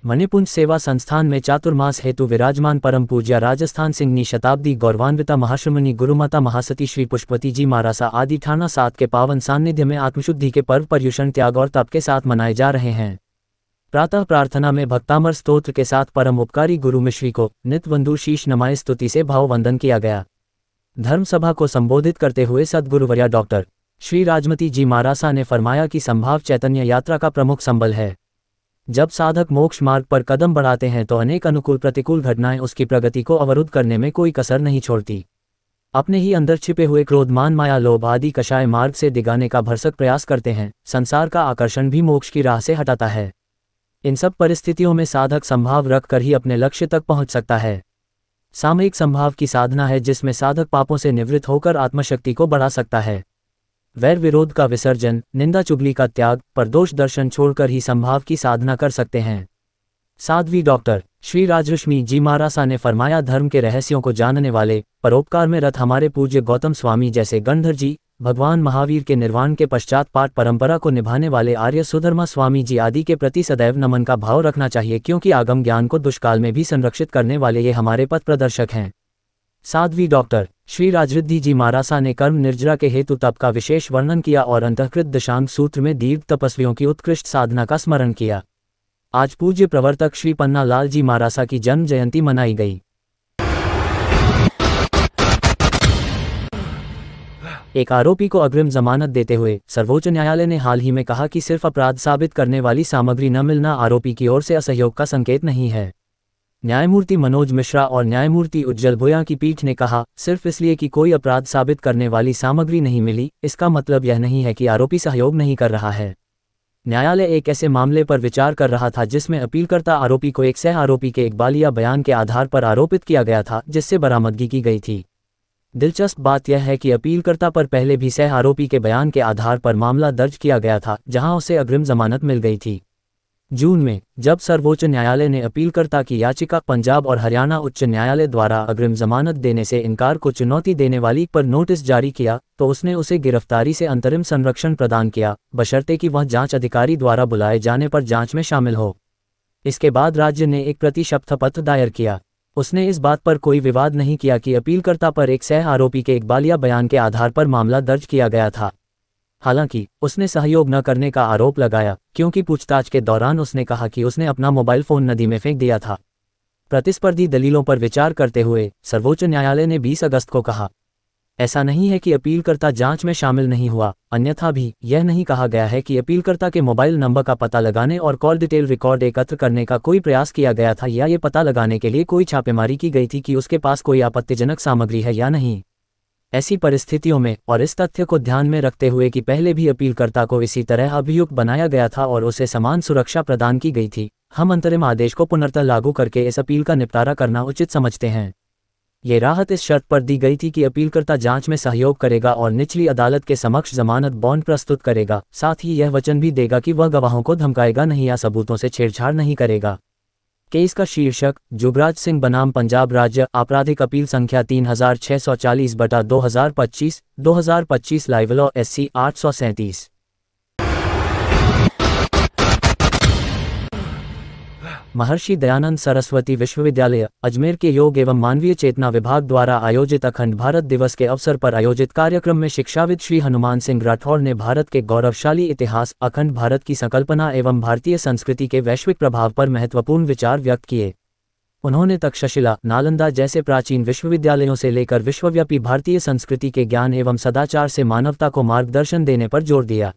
मणिपुंज सेवा संस्थान में चातुर्मास हेतु विराजमान परम पूज्या राजस्थान सिंहनी शताब्दी गौरवान्विता महाश्रमणी गुरुमाता महासती श्री पुष्पवती जी महारासा आदि ठाना 7 के पावन सान्निध्य में आत्मशुद्धि के पर्व पर्युषण त्याग और तप के साथ मनाए जा रहे हैं। प्रातः प्रार्थना में भक्तामर स्तोत्र के साथ परम उपकारी गुरु मिश्री को नित्यवंदु शीश नमाय स्तुति से भाववंदन किया गया। धर्म सभा को संबोधित करते हुए सद्गुरुवर्या डॉक्टर श्री राजमती जी महारासा ने फरमाया कि संभाव चैतन्य यात्रा का प्रमुख संबल है। जब साधक मोक्ष मार्ग पर कदम बढ़ाते हैं तो अनेक अनुकूल प्रतिकूल घटनाएं उसकी प्रगति को अवरुद्ध करने में कोई कसर नहीं छोड़ती। अपने ही अंदर छिपे हुए क्रोध मान माया लोभ आदि कषाय मार्ग से दिगाने का भरसक प्रयास करते हैं। संसार का आकर्षण भी मोक्ष की राह से हटाता है। इन सब परिस्थितियों में साधक संभाव रखकर ही अपने लक्ष्य तक पहुंच सकता है। सामयिक संभाव की साधना है जिसमें साधक पापों से निवृत्त होकर आत्मशक्ति को बढ़ा सकता है। वैर विरोध का विसर्जन, निंदा चुगली का त्याग, परदोष दर्शन छोड़कर ही संभाव की साधना कर सकते हैं। साध्वी डॉक्टर श्री राजलक्ष्मी जी महारासा ने फरमाया, धर्म के रहस्यों को जानने वाले, परोपकार में रत हमारे पूज्य गौतम स्वामी जैसे गणधर जी, भगवान महावीर के निर्वाण के पश्चात पाठ परंपरा को निभाने वाले आर्य सुधर्मा स्वामी जी आदि के प्रति सदैव नमन का भाव रखना चाहिए, क्योंकि आगम ज्ञान को दुष्काल में भी संरक्षित करने वाले ये हमारे पथ प्रदर्शक हैं। साध्वी डॉक्टर श्री राजरिद्धि जी महारासा ने कर्म निर्जरा के हेतु तप का विशेष वर्णन किया और अंतःकृत दशांग सूत्र में दीर्घ तपस्वियों की उत्कृष्ट साधना का स्मरण किया। आज पूज्य प्रवर्तक श्री पन्ना लाल जी महारासा की जन्म जयंती मनाई गई। एक आरोपी को अग्रिम जमानत देते हुए सर्वोच्च न्यायालय ने हाल ही में कहा कि सिर्फ अपराध साबित करने वाली सामग्री न मिलना आरोपी की ओर से असहयोग का संकेत नहीं है। न्यायमूर्ति मनोज मिश्रा और न्यायमूर्ति उज्जवल भोया की पीठ ने कहा, सिर्फ इसलिए कि कोई अपराध साबित करने वाली सामग्री नहीं मिली, इसका मतलब यह नहीं है कि आरोपी सहयोग नहीं कर रहा है। न्यायालय एक ऐसे मामले पर विचार कर रहा था जिसमें अपीलकर्ता आरोपी को एक सह आरोपी के इकबालिया बयान के आधार पर आरोपित किया गया था, जिससे बरामदगी की गई थी। दिलचस्प बात यह है कि अपीलकर्ता पर पहले भी सह आरोपी के बयान के आधार पर मामला दर्ज किया गया था, जहां उसे अग्रिम जमानत मिल गई थी। जून में जब सर्वोच्च न्यायालय ने अपीलकर्ता की याचिका पंजाब और हरियाणा उच्च न्यायालय द्वारा अग्रिम जमानत देने से इनकार को चुनौती देने वाली पर नोटिस जारी किया, तो उसने उसे गिरफ्तारी से अंतरिम संरक्षण प्रदान किया, बशर्ते कि वह जांच अधिकारी द्वारा बुलाए जाने पर जांच में शामिल हो। इसके बाद राज्य ने एक प्रति शपथपत्र दायर किया। उसने इस बात पर कोई विवाद नहीं किया कि अपीलकर्ता पर एक सह आरोपी के इकबालिया बयान के आधार पर मामला दर्ज किया गया था। हालांकि उसने सहयोग न करने का आरोप लगाया, क्योंकि पूछताछ के दौरान उसने कहा कि उसने अपना मोबाइल फोन नदी में फेंक दिया था। प्रतिस्पर्धी दलीलों पर विचार करते हुए सर्वोच्च न्यायालय ने 20 अगस्त को कहा, ऐसा नहीं है कि अपीलकर्ता जांच में शामिल नहीं हुआ, अन्यथा भी यह नहीं कहा गया है कि अपीलकर्ता के मोबाइल नंबर का पता लगाने और कॉल डिटेल रिकॉर्ड एकत्र करने का कोई प्रयास किया गया था, या ये पता लगाने के लिए कोई छापेमारी की गई थी कि उसके पास कोई आपत्तिजनक सामग्री है या नहीं। ऐसी परिस्थितियों में और इस तथ्य को ध्यान में रखते हुए कि पहले भी अपीलकर्ता को इसी तरह अभियुक्त बनाया गया था और उसे समान सुरक्षा प्रदान की गई थी, हम अंतरिम आदेश को पुनर्तः लागू करके इस अपील का निपटारा करना उचित समझते हैं। ये राहत इस शर्त पर दी गई थी कि अपीलकर्ता जांच में सहयोग करेगा और निचली अदालत के समक्ष जमानत बॉन्ड प्रस्तुत करेगा, साथ ही यह वचन भी देगा कि वह गवाहों को धमकाएगा नहीं या सबूतों से छेड़छाड़ नहीं करेगा। केस का शीर्षक जुगराज सिंह बनाम पंजाब राज्य आपराधिक अपील संख्या 3640/2025 live law SC 837। Maharshi Dayanand Saraswati विश्वविद्यालय अजमेर के योग एवं मानवीय चेतना विभाग द्वारा आयोजित अखंड भारत दिवस के अवसर पर आयोजित कार्यक्रम में शिक्षाविद श्री हनुमान सिंह राठौड़ ने भारत के गौरवशाली इतिहास, अखंड भारत की संकल्पना एवं भारतीय संस्कृति के वैश्विक प्रभाव पर महत्वपूर्ण विचार व्यक्त किए। उन्होंने तक्षशिला, नालंदा जैसे प्राचीन विश्वविद्यालयों से लेकर विश्वव्यापी भारतीय संस्कृति के ज्ञान एवं सदाचार से मानवता को मार्गदर्शन देने पर जोर दिया।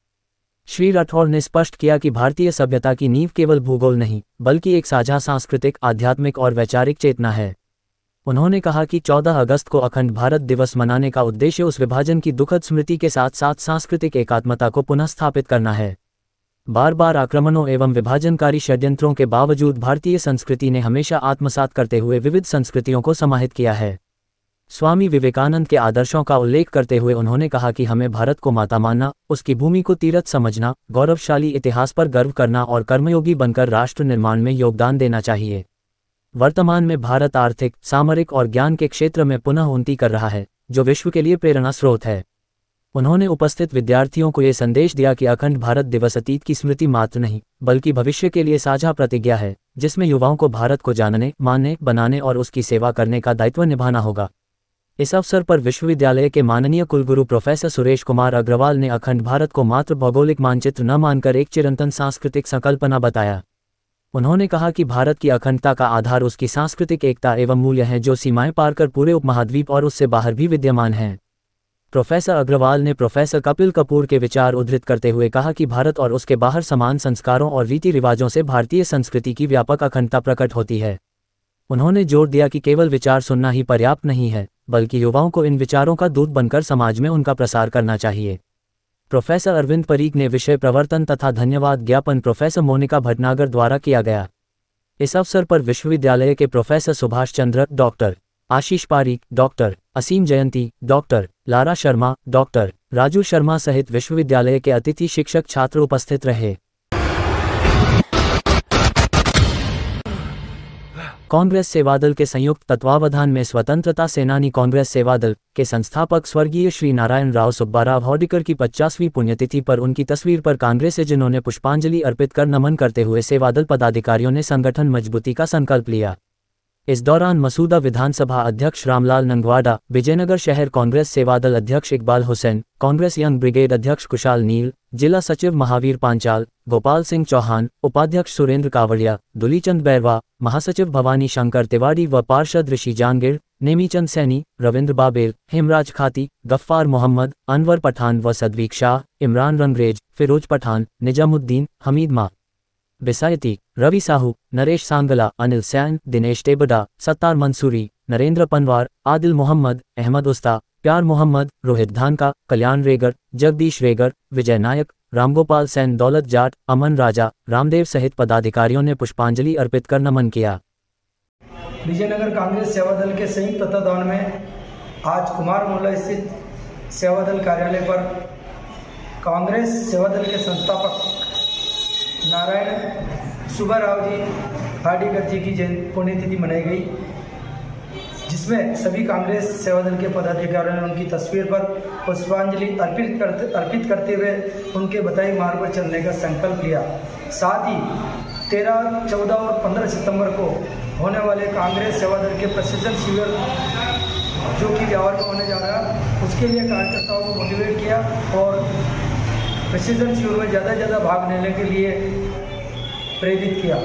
श्री राठौड़ ने स्पष्ट किया कि भारतीय सभ्यता की नींव केवल भूगोल नहीं, बल्कि एक साझा सांस्कृतिक, आध्यात्मिक और वैचारिक चेतना है। उन्होंने कहा कि 14 अगस्त को अखंड भारत दिवस मनाने का उद्देश्य उस विभाजन की दुखद स्मृति के साथ साथ सांस्कृतिक एकात्मता को पुनः स्थापित करना है। बार बार आक्रमणों एवं विभाजनकारी षड्यंत्रों के बावजूद भारतीय संस्कृति ने हमेशा आत्मसात करते हुए विविध संस्कृतियों को समाहित किया है। स्वामी विवेकानंद के आदर्शों का उल्लेख करते हुए उन्होंने कहा कि हमें भारत को माता मानना, उसकी भूमि को तीर्थ समझना, गौरवशाली इतिहास पर गर्व करना और कर्मयोगी बनकर राष्ट्र निर्माण में योगदान देना चाहिए। वर्तमान में भारत आर्थिक, सामरिक और ज्ञान के क्षेत्र में पुनः उन्नति कर रहा है, जो विश्व के लिए प्रेरणा स्रोत है। उन्होंने उपस्थित विद्यार्थियों को ये संदेश दिया कि अखंड भारत दिवस अतीत की स्मृति मात्र नहीं, बल्कि भविष्य के लिए साझा प्रतिज्ञा है, जिसमें युवाओं को भारत को जानने, मानने, बनाने और उसकी सेवा करने का दायित्व निभाना होगा। इस अवसर पर विश्वविद्यालय के माननीय कुलगुरु प्रोफेसर सुरेश कुमार अग्रवाल ने अखंड भारत को मात्र भौगोलिक मानचित्र न मानकर एक चिरंतन सांस्कृतिक संकल्पना बताया। उन्होंने कहा कि भारत की अखंडता का आधार उसकी सांस्कृतिक एकता एवं मूल्य हैं जो सीमाएं पार कर पूरे उपमहाद्वीप और उससे बाहर भी विद्यमान हैं। प्रोफेसर अग्रवाल ने प्रोफेसर कपिल कपूर के विचार उद्धृत करते हुए कहा कि भारत और उसके बाहर समान संस्कारों और रीति रिवाजों से भारतीय संस्कृति की व्यापक अखंडता प्रकट होती है। उन्होंने जोर दिया कि केवल विचार सुनना ही पर्याप्त नहीं है, बल्कि युवाओं को इन विचारों का दूत बनकर समाज में उनका प्रसार करना चाहिए। प्रोफेसर अरविंद परीख ने विषय प्रवर्तन तथा धन्यवाद ज्ञापन प्रोफेसर मोनिका भटनागर द्वारा किया गया। इस अवसर पर विश्वविद्यालय के professor Subhash Chandra, doctor Ashish Pareek, doctor Aseem Jayanti, doctor Lara Sharma, doctor Raju Sharma सहित विश्वविद्यालय के अतिथि शिक्षक छात्र उपस्थित रहे। कांग्रेस सेवादल के संयुक्त तत्वावधान में स्वतंत्रता सेनानी कांग्रेस सेवादल के संस्थापक स्वर्गीय श्री नारायण राव सुब्बाराव हौडीकर की 50वीं पुण्यतिथि पर उनकी तस्वीर पर कांग्रेसीजनों ने पुष्पांजलि अर्पित कर नमन करते हुए सेवादल पदाधिकारियों ने संगठन मजबूती का संकल्प लिया। इस दौरान मसूदा विधानसभा अध्यक्ष रामलाल नंगवाडा, विजयनगर शहर कांग्रेस सेवादल अध्यक्ष इकबाल हुसैन, कांग्रेस यंग ब्रिगेड अध्यक्ष कुशाल नील, जिला सचिव महावीर पांचाल, गोपाल सिंह चौहान, उपाध्यक्ष सुरेंद्र कावड़िया, दुलीचंद बैरवा, महासचिव भवानी शंकर तिवारी व पार्षद ऋषि जांगिड़, नेमीचंद सैनी, रविंद्र बाबेल, हेमराज खाती, गफ्फार मोहम्मद, अनवर पठान व सदवीक शाह, इमरान रंगरेज, फिरोज पठान, निजामुद्दीन, हमीद मा बिसायती, रवि साहू, नरेश सांगला, अनिल सैन, दिनेश टेबडा, सत्तार मंसूरी, नरेंद्र पनवार, आदिल मोहम्मद, अहमद उस्ता, प्यार मोहम्मद, रोहित धानका, कल्याण रेगर, जगदीश रेगर, विजय नायक, रामगोपाल सैन, दौलत जाट, अमन राजा, रामदेव सहित पदाधिकारियों ने पुष्पांजलि अर्पित कर नमन किया। विजयनगर कांग्रेस सेवादल के संयुक्त तत्वाधान में आज कुमार मोहल्ला स्थित सेवादल कार्यालय पर कांग्रेस सेवादल के संस्थापक नारायण सुब्बाराव जी हार्डीकर जी की पुण्यतिथि मनाई गई, जिसमें सभी कांग्रेस सेवादल के पदाधिकारियों ने उनकी तस्वीर पर पुष्पांजलि अर्पित करते हुए उनके बताए मार्ग पर चलने का संकल्प लिया। साथ ही 13, 14 और 15 सितंबर को होने वाले कांग्रेस सेवादल के प्रशिक्षण शिविर जो कि ब्यावर में होने जा रहा है, उसके लिए कार्यकर्ताओं को मोटिवेट किया और प्रशिक्षण शिविर में ज़्यादा से ज़्यादा भाग लेने के लिए प्रेरित किया।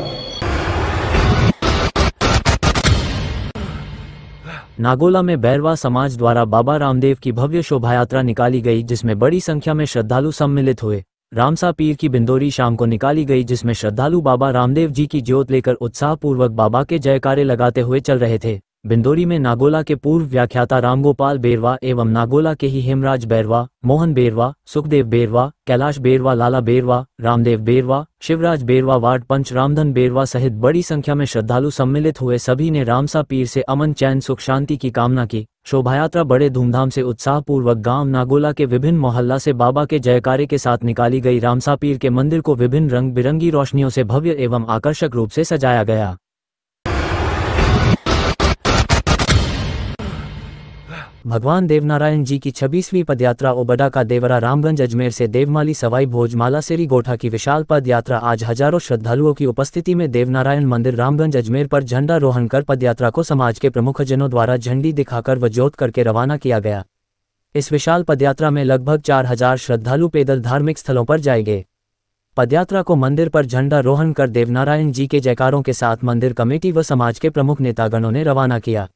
नागोला में बैरवा समाज द्वारा बाबा रामदेव की भव्य शोभायात्रा निकाली गई, जिसमें बड़ी संख्या में श्रद्धालु सम्मिलित हुए। रामसा पीर की बिंदोरी शाम को निकाली गई, जिसमें श्रद्धालु बाबा रामदेव जी की ज्योत लेकर उत्साहपूर्वक बाबा के जयकारे लगाते हुए चल रहे थे। बिंदोरी में नागोला के पूर्व व्याख्याता रामगोपाल बेरवा एवं नागोला के ही हेमराज बैरवा, मोहन बेरवा, सुखदेव बेरवा, कैलाश बेरवा, लाला बेरवा, रामदेव बेरवा, शिवराज बेरवा, वार्ड पंच रामधन बेरवा सहित बड़ी संख्या में श्रद्धालु सम्मिलित हुए। सभी ने रामसा पीर से अमन, चैन, सुख, शांति की कामना की। शोभायात्रा बड़े धूमधाम से उत्साहपूर्वक गांव नागोला के विभिन्न मोहल्ला से बाबा के जयकारे के साथ निकाली गई। रामसा पीर के मंदिर को विभिन्न रंग बिरंगी रोशनियों से भव्य एवं आकर्षक रूप से सजाया गया। भगवान देवनारायण जी की 26वीं पदयात्रा ओबडा का देवरा रामगंज अजमेर से देवमाली सवाई भोज मालासेरी गोठा की विशाल पदयात्रा आज हजारों श्रद्धालुओं की उपस्थिति में देवनारायण मंदिर रामगंज अजमेर पर झंडारोहण कर पदयात्रा को समाज के प्रमुख जनों द्वारा झंडी दिखाकर व जोत करके रवाना किया गया। इस विशाल पदयात्रा में लगभग 4000 श्रद्धालु पैदल धार्मिक स्थलों पर जाएंगे। पदयात्रा को मंदिर पर झंडारोहण कर देवनारायण जी के जयकारों के साथ मंदिर कमेटी व समाज के प्रमुख नेतागणों ने रवाना किया।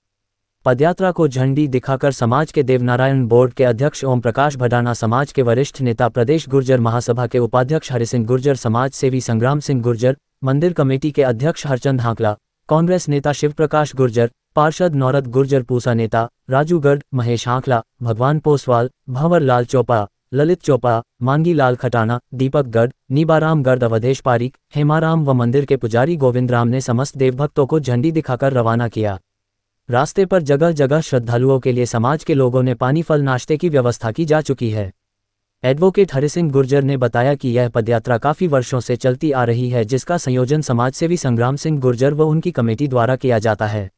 पदयात्रा को झंडी दिखाकर समाज के देवनारायण बोर्ड के अध्यक्ष ओम प्रकाश भडाना, समाज के वरिष्ठ नेता प्रदेश गुर्जर महासभा के उपाध्यक्ष हरिसिंह गुर्जर, समाज सेवी संग्राम सिंह गुर्जर, मंदिर कमेटी के अध्यक्ष हरचंद हाकला, कांग्रेस नेता शिव प्रकाश गुर्जर, पार्षद नौरत गुर्जर, पूसा नेता राजू गर्ग, महेश हाकला, भगवान पोसवाल, भंवर लाल चोपड़ा, ललित चोपड़ा, मांगी लाल खटाना, दीपक गर्ग, नीबाराम गर्ग, अवधेश पारीक, हेमाराम व मंदिर के पुजारी गोविंद राम ने समस्त देवभक्तों को झंडी दिखाकर रवाना किया। रास्ते पर जगह जगह श्रद्धालुओं के लिए समाज के लोगों ने पानी, फल, नाश्ते की व्यवस्था की जा चुकी है। एडवोकेट हरिसिंह गुर्जर ने बताया कि यह पदयात्रा काफी वर्षों से चलती आ रही है, जिसका संयोजन समाजसेवी संग्राम सिंह गुर्जर व उनकी कमेटी द्वारा किया जाता है।